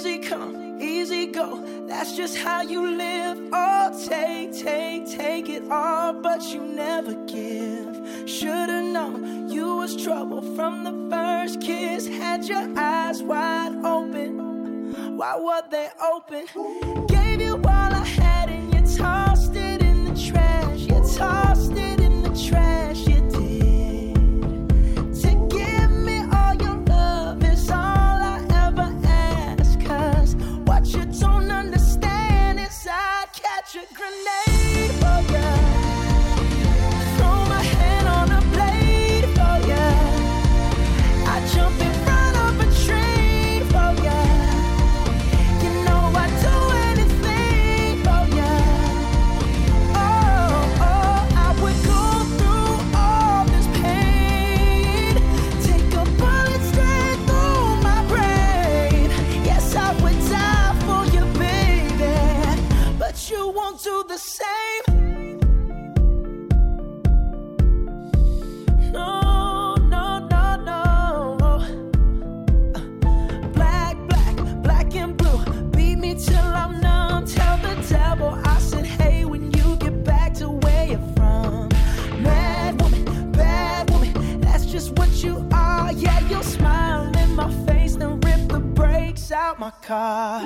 Easy come, easy go, that's just how you live. Oh, take it all, but you never give. Should've known you was trouble from the first kiss. Had your eyes wide open, why were they open? Gave you all I had and you tossed it in the trash. You tossed it in the trash, you did. To give me all your love is all I ever ask. Cause what you don't understand is I'd catch a grenade for ya. Throw my hand on a blade for ya. I jump in front of a train for ya. You know I'd do anything for ya. Oh, I would go through all this pain. Take a bullet straight through my brain. Yes, I would die for you, baby, but you won't do the same. No. Black and blue, beat me till I'm numb. Tell the devil I said, hey, when you get back to where you're from. Mad woman, that's just what you are. Yeah, you'll smile in my face, then rip the brakes out my car.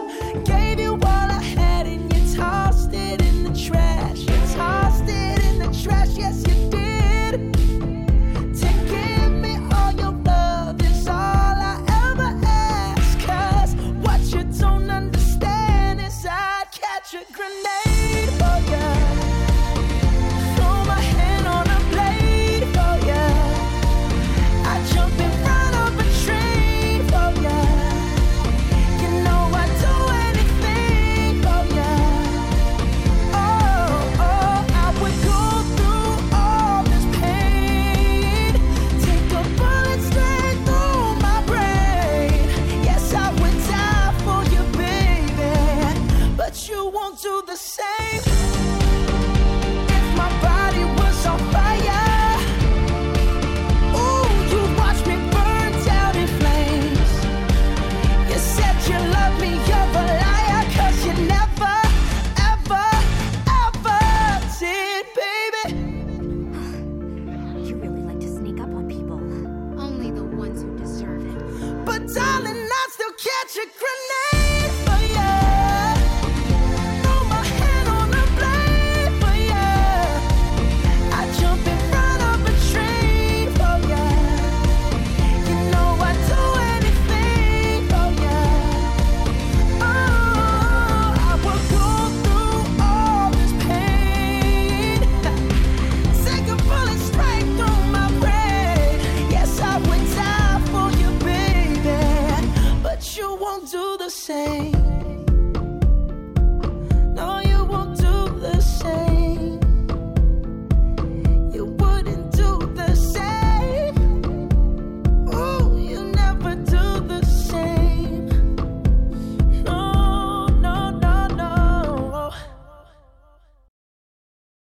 Gave you all I had and you tossed it in the trash. You tossed it in the trash, yes you did. To give me all your love is all I ever ask. Cause what you don't understand is I'd catch a grenade for ya. Throw my hand on a blade for ya. I jump in front of a train for ya. You know I'd do anything for ya. Oh, I would go through all this pain. Take a bullet straight through my brain. Yes, I would die for you, baby, but you won't do the same. If my body was on fire, ooh, you watch me burn down in flames. You said you love me, you're a liar, cause you never, ever, ever did, baby. You really like to sneak up on people. Only the ones who deserve it. But darling, I still catch a grenade for ya. Throw my hand on a blade for ya. I jump in front of a train for ya. You know I'd do anything for ya. Oh, I would go through all this pain. Take a bullet straight through my brain. Yes, I would die for you, baby, but you won't do the same.